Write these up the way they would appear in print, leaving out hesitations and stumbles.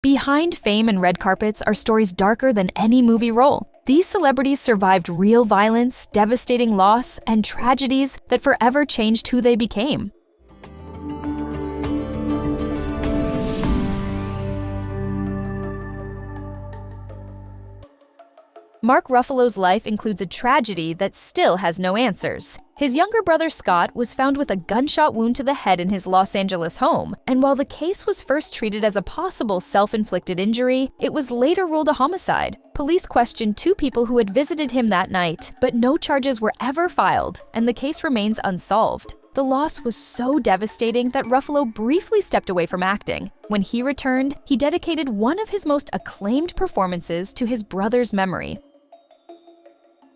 Behind fame and red carpets are stories darker than any movie role. These celebrities survived real violence, devastating loss, and tragedies that forever changed who they became. Mark Ruffalo's life includes a tragedy that still has no answers. His younger brother Scott was found with a gunshot wound to the head in his Los Angeles home, and while the case was first treated as a possible self-inflicted injury, it was later ruled a homicide. Police questioned 2 people who had visited him that night, but no charges were ever filed, and the case remains unsolved. The loss was so devastating that Ruffalo briefly stepped away from acting. When he returned, he dedicated one of his most acclaimed performances to his brother's memory.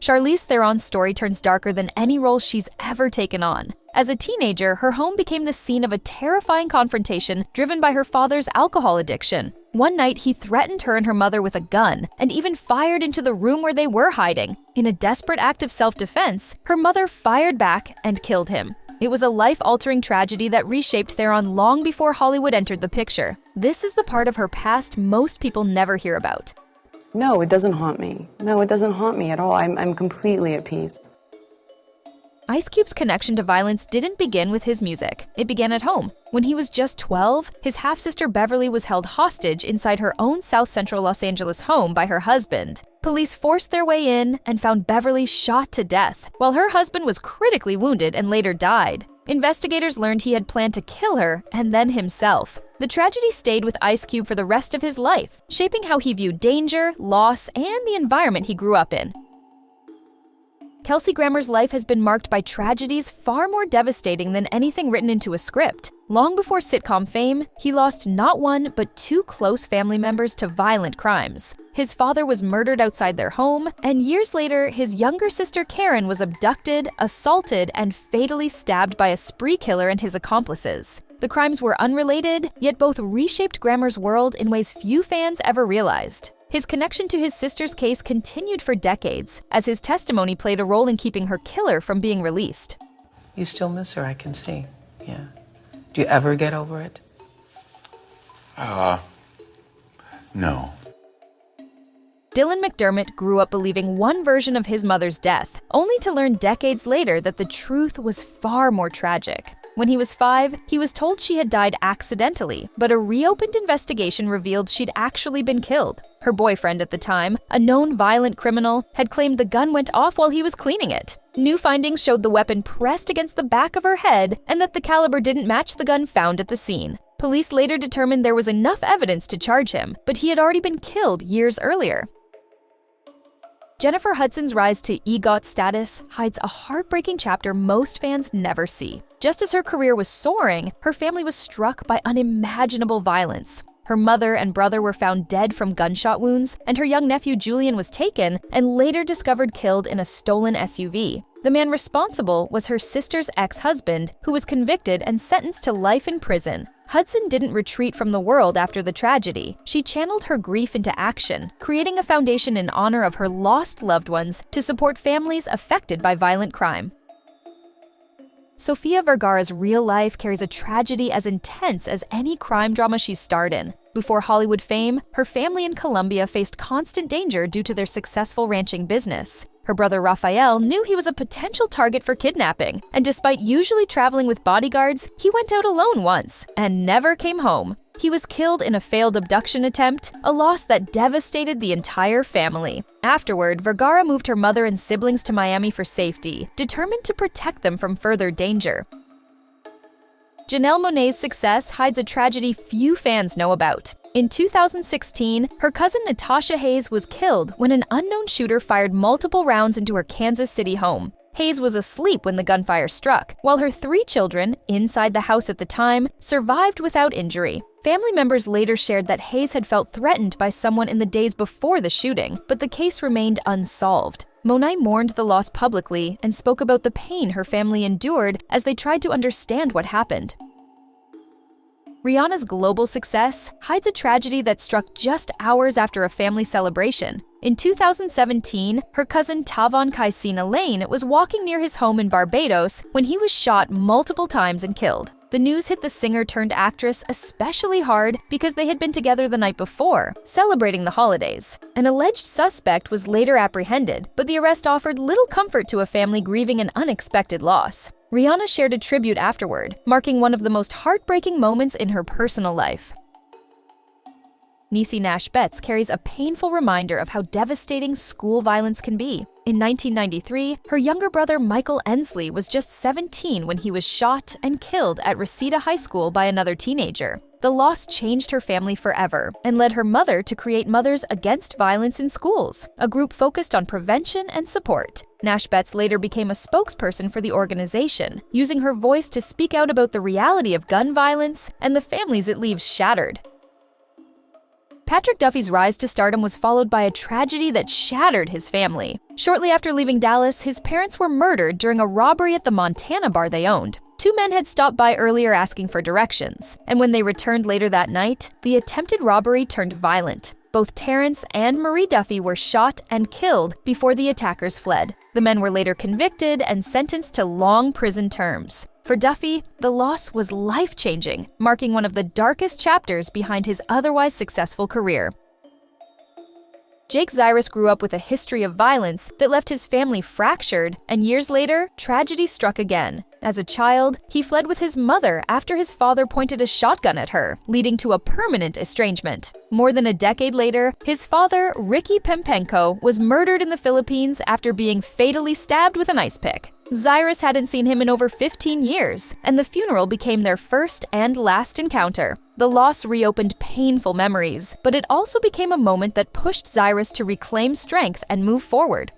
Charlize Theron's story turns darker than any role she's ever taken on. As a teenager, her home became the scene of a terrifying confrontation driven by her father's alcohol addiction. One night, he threatened her and her mother with a gun and even fired into the room where they were hiding. In a desperate act of self-defense, her mother fired back and killed him. It was a life-altering tragedy that reshaped Theron long before Hollywood entered the picture. This is the part of her past most people never hear about. No, it doesn't haunt me. No, it doesn't haunt me at all. I'm completely at peace. Ice Cube's connection to violence didn't begin with his music. It began at home. When he was just 12, his half-sister Beverly was held hostage inside her own South Central Los Angeles home by her husband. Police forced their way in and found Beverly shot to death, while her husband was critically wounded and later died. Investigators learned he had planned to kill her and then himself. The tragedy stayed with Ice Cube for the rest of his life, shaping how he viewed danger, loss, and the environment he grew up in. Kelsey Grammer's life has been marked by tragedies far more devastating than anything written into a script. Long before sitcom fame, he lost not one but 2 close family members to violent crimes. His father was murdered outside their home, and years later, his younger sister Karen was abducted, assaulted, and fatally stabbed by a spree killer and his accomplices. The crimes were unrelated, yet both reshaped Grammer's world in ways few fans ever realized. His connection to his sister's case continued for decades, as his testimony played a role in keeping her killer from being released. You still miss her, I can see. Yeah. Do you ever get over it? No. Dylan McDermott grew up believing one version of his mother's death, only to learn decades later that the truth was far more tragic. When he was 5, he was told she had died accidentally, but a reopened investigation revealed she'd actually been killed. Her boyfriend at the time, a known violent criminal, had claimed the gun went off while he was cleaning it. New findings showed the weapon pressed against the back of her head and that the caliber didn't match the gun found at the scene. Police later determined there was enough evidence to charge him, but he had already been killed years earlier. Jennifer Hudson's rise to EGOT status hides a heartbreaking chapter most fans never see. Just as her career was soaring, her family was struck by unimaginable violence. Her mother and brother were found dead from gunshot wounds, and her young nephew Julian was taken and later discovered killed in a stolen SUV. The man responsible was her sister's ex-husband, who was convicted and sentenced to life in prison. Hudson didn't retreat from the world after the tragedy. She channeled her grief into action, creating a foundation in honor of her lost loved ones to support families affected by violent crime. Sofia Vergara's real life carries a tragedy as intense as any crime drama she starred in. Before Hollywood fame, her family in Colombia faced constant danger due to their successful ranching business. Her brother Rafael knew he was a potential target for kidnapping, and despite usually traveling with bodyguards, he went out alone once and never came home. He was killed in a failed abduction attempt, a loss that devastated the entire family. Afterward, Vergara moved her mother and siblings to Miami for safety, determined to protect them from further danger. Janelle Monáe's success hides a tragedy few fans know about. In 2016, her cousin Natasha Hayes was killed when an unknown shooter fired multiple rounds into her Kansas City home. Hayes was asleep when the gunfire struck, while her 3 children, inside the house at the time, survived without injury. Family members later shared that Hayes had felt threatened by someone in the days before the shooting, but the case remained unsolved. Monáe mourned the loss publicly and spoke about the pain her family endured as they tried to understand what happened. Rihanna's global success hides a tragedy that struck just hours after a family celebration. In 2017, her cousin Tavon Kaisina Lane was walking near his home in Barbados when he was shot multiple times and killed. The news hit the singer-turned-actress especially hard because they had been together the night before, celebrating the holidays. An alleged suspect was later apprehended, but the arrest offered little comfort to a family grieving an unexpected loss. Rihanna shared a tribute afterward, marking one of the most heartbreaking moments in her personal life. Niecy Nash Betts carries a painful reminder of how devastating school violence can be. In 1993, her younger brother Michael Ensley was just 17 when he was shot and killed at Reseda High School by another teenager. The loss changed her family forever and led her mother to create Mothers Against Violence in Schools, a group focused on prevention and support. Nash Betts later became a spokesperson for the organization, using her voice to speak out about the reality of gun violence and the families it leaves shattered. Patrick Duffy's rise to stardom was followed by a tragedy that shattered his family. Shortly after leaving Dallas, his parents were murdered during a robbery at the Montana bar they owned. Two men had stopped by earlier asking for directions, and when they returned later that night, the attempted robbery turned violent. Both Terrence and Marie Duffy were shot and killed before the attackers fled. The men were later convicted and sentenced to long prison terms. For Duffy, the loss was life-changing, marking one of the darkest chapters behind his otherwise successful career. Jake Zyrus grew up with a history of violence that left his family fractured, and years later, tragedy struck again. As a child, he fled with his mother after his father pointed a shotgun at her, leading to a permanent estrangement. More than a decade later, his father, Ricky Pempenko, was murdered in the Philippines after being fatally stabbed with an ice pick. Zyrus hadn't seen him in over 15 years, and the funeral became their first and last encounter. The loss reopened painful memories, but it also became a moment that pushed Zyrus to reclaim strength and move forward.